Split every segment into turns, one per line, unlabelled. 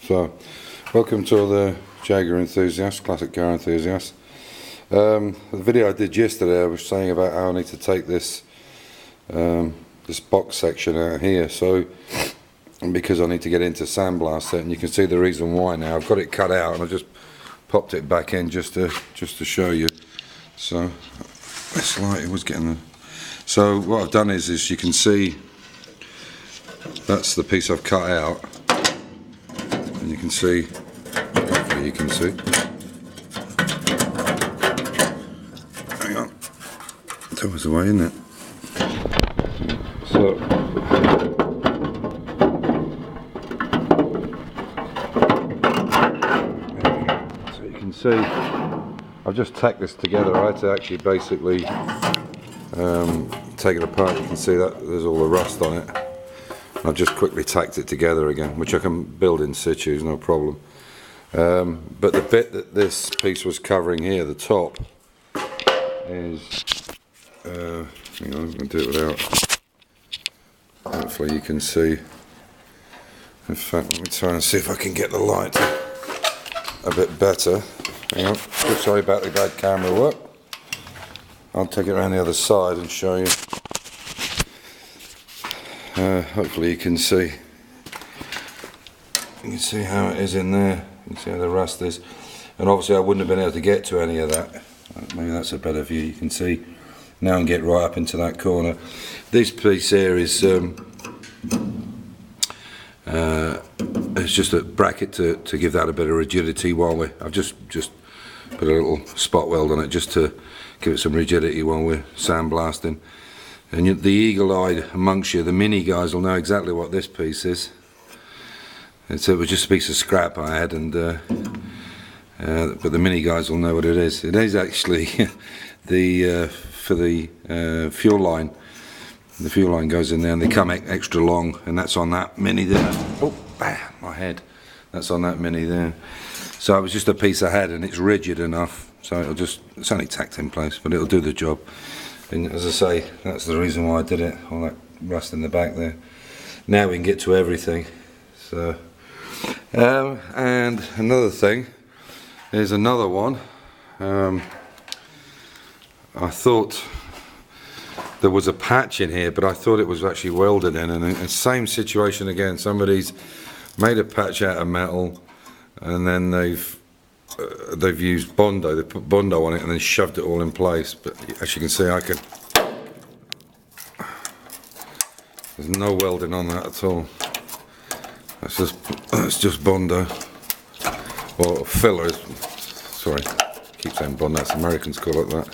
So, welcome to all the Jaguar enthusiasts, classic car enthusiasts. The video I did yesterday, I was saying about how I need to take this this box section out here. So, because I need to get into sandblast it, and you can see the reason why now. I've got it cut out, and I just popped it back in just to show you. So, this light was getting. So what I've done is you can see that's the piece I've cut out. And you can see, hopefully you can see. Hang on, that was the way, isn't it? So, you can see, I've just tacked this together. I had to actually basically take it apart. You can see that there's all the rust on it. I've just quickly tacked it together again, which I can build in situ, no problem. But the bit that this piece was covering here, the top, is, hang on, I'm going to do it without, hopefully you can see. In fact, let me try and see if I can get the light a bit better. Hang on, sorry about the bad camera work. I'll take it around the other side and show you. Hopefully you can see. You can see how it is in there. You can see how the rust is. And obviously I wouldn't have been able to get to any of that. Maybe that's a better view. You can see now and get right up into that corner. This piece here is it's just a bracket to give that a bit of rigidity while I've just put a little spot weld on it just to give it some rigidity while we're sandblasting. And the eagle-eyed amongst you, the mini guys, will know exactly what this piece is. It was just a piece of scrap I had, and but the mini guys will know what it is. It is actually the for the fuel line. The fuel line goes in there, and they come extra long, and that's on that mini there. Oh, bam, my head. That's on that mini there. So it was just a piece I had, and it's rigid enough, so it's only tacked in place, but it'll do the job. And as I say, that's the reason why I did it, all that rust in the back there. Now we can get to everything. So, and another thing, there's another one. I thought there was a patch in here, but I thought it was actually welded in, and the same situation again. Somebody's made a patch out of metal, and then they've used Bondo. They put Bondo on it and then shoved it all in place. But as you can see, there's no welding on that at all. That's just Bondo, or filler. Sorry, I keep saying Bondo. That's Americans call it that,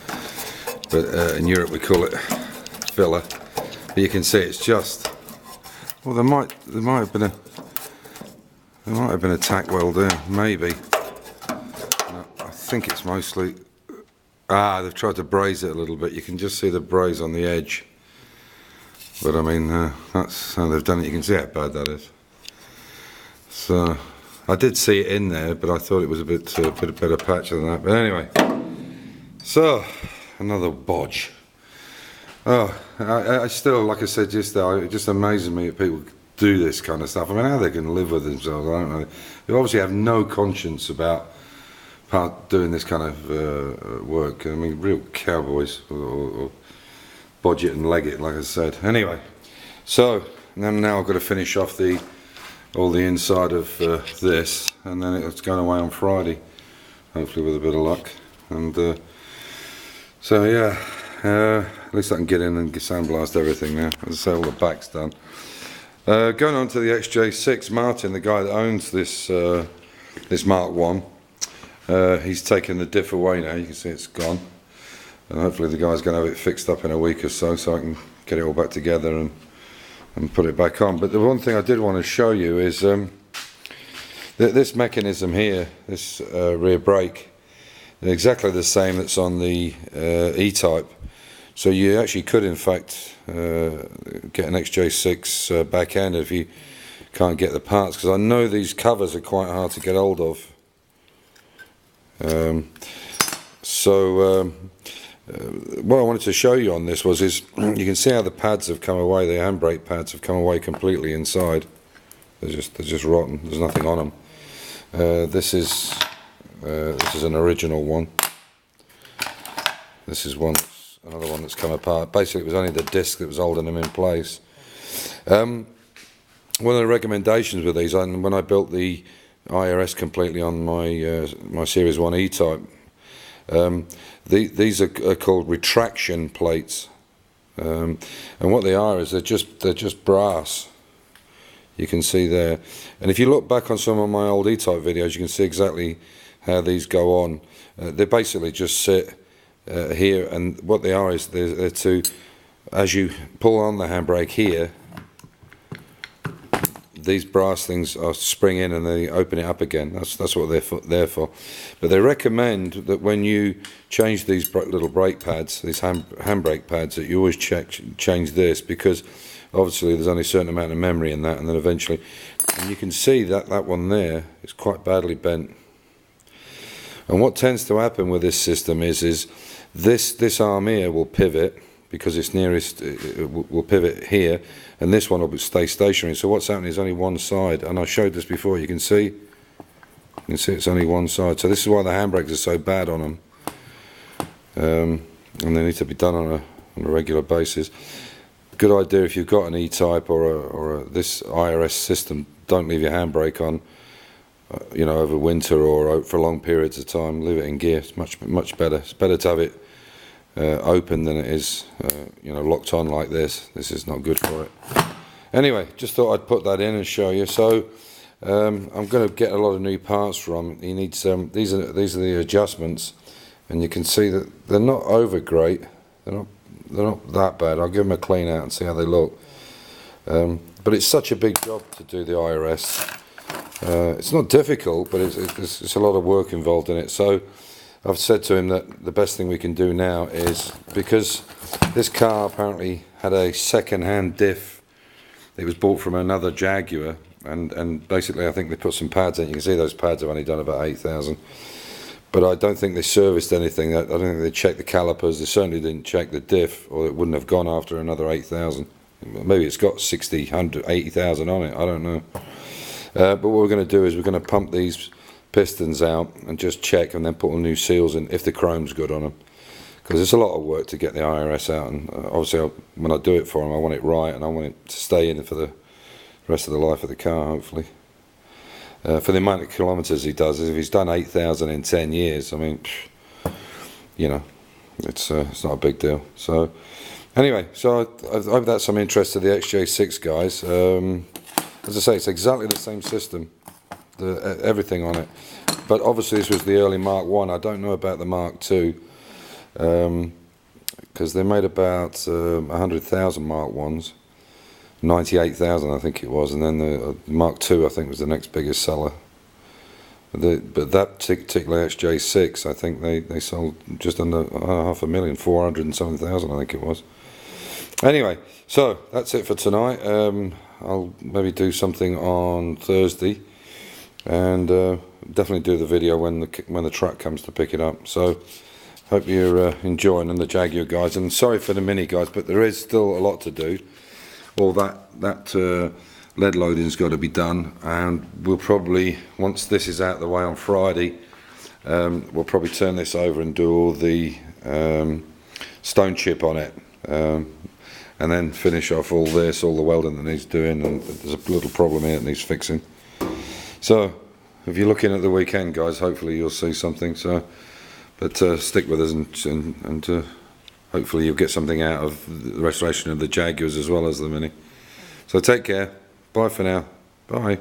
but in Europe we call it filler. But you can see it's just. Well, there might have been a tack weld there, maybe. I think it's mostly they've tried to braze it a little bit. You can just see the braze on the edge, but I mean that's how they've done it. You can see how bad that is. So I did see it in there, but I thought it was a bit better patch than that. But anyway, so another bodge. Oh, I still, like I said just there, it just amazes me that people do this kind of stuff. I mean, how they can live with themselves, I don't know. They obviously have no conscience about doing this kind of work. I mean, real cowboys, or bodge it and leg it, like I said. Anyway, so now I've got to finish off all the inside of this, and then it's going away on Friday, hopefully with a bit of luck. And so yeah, at least I can get in and sandblast everything now. As I say, all the back's done. Going on to the XJ6, Martin, the guy that owns this this Mark 1. He's taken the diff away now. You can see it's gone, and hopefully the guy's going to have it fixed up in a week or so I can get it all back together and put it back on. But the one thing I did want to show you is this mechanism here, this rear brake, exactly the same that's on the E-Type. So you actually could in fact get an XJ6 back end if you can't get the parts, because I know these covers are quite hard to get hold of. What I wanted to show you on this is you can see how the pads have come away. The handbrake pads have come away completely inside. They're just rotten. There's nothing on them. This is an original one. This is another one that's come apart. Basically, it was only the disc that was holding them in place. One of the recommendations with these, and when I built the IRS completely on my Series 1 E-Type, these are called retraction plates, and what they are is they're just brass. You can see there, and if you look back on some of my old E-Type videos, you can see exactly how these go on. They basically just sit here, and what they are is they're to, as you pull on the handbrake here, these brass things are spring in and they open it up again. That's what they're there for. But they recommend that when you change these little brake pads, these handbrake pads, that you always change this, because obviously there's only a certain amount of memory in that, and then eventually, and you can see that one there is quite badly bent. And what tends to happen with this system is this arm here will pivot, because it's nearest, it will pivot here, and this one will stay stationary. So what's happening is only one side, and I showed this before. You can see it's only one side. So this is why the handbrakes are so bad on them, and they need to be done on a regular basis. Good idea if you've got an E-Type or this IRS system. Don't leave your handbrake on, you know, over winter or for long periods of time. Leave it in gear. It's much better. It's better to have it open than it is, you know, locked on like this. This is not good for it. Anyway, just thought I'd put that in and show you. So I'm going to get a lot of new parts from. He needs these are the adjustments, and you can see that they're not over great. They're not that bad. I'll give them a clean out and see how they look. But it's such a big job to do the IRS. It's not difficult, but it's a lot of work involved in it. So I've said to him that the best thing we can do now is, because this car apparently had a second-hand diff. It was bought from another Jaguar, and basically I think they put some pads in. You can see those pads have only done about 8,000. But I don't think they serviced anything. I don't think they checked the calipers. They certainly didn't check the diff, or it wouldn't have gone after another 8,000. Maybe it's got 60, 100, 80,000 on it. I don't know. But what we're going to do is we're going to pump these pistons out and just check, and then put all new seals in if the chrome's good on them, because it's a lot of work to get the IRS out, and obviously when I do it for them I want it right, and I want it to stay in for the rest of the life of the car, hopefully. For the amount of kilometres he does, if he's done 8,000 in 10 years, I mean, you know, it's not a big deal. So anyway, so I hope that's some interest to the XJ6 guys. As I say, it's exactly the same system, everything on it, but obviously this was the early Mark 1. I don't know about the Mark 2, because they made about 100,000 Mark 1s, 98,000 I think it was, and then the Mark 2 I think was the next biggest seller. But that particular XJ6, I think they sold just under 500,000, 400 and something thousand I think it was. Anyway, so that's it for tonight. I'll maybe do something on Thursday, and definitely do the video when the truck comes to pick it up. So hope you're enjoying, and the Jaguar guys, and sorry for the Mini guys, but there is still a lot to do. All that lead loading's got to be done, and we'll probably, once this is out of the way on Friday, we'll probably turn this over and do all the stone chip on it, and then finish off all the welding that needs doing, and there's a little problem here that needs fixing. So if you're looking at the weekend guys, hopefully you'll see something. So but stick with us, and hopefully you'll get something out of the restoration of the Jaguars as well as the Mini. So take care. Bye for now. Bye.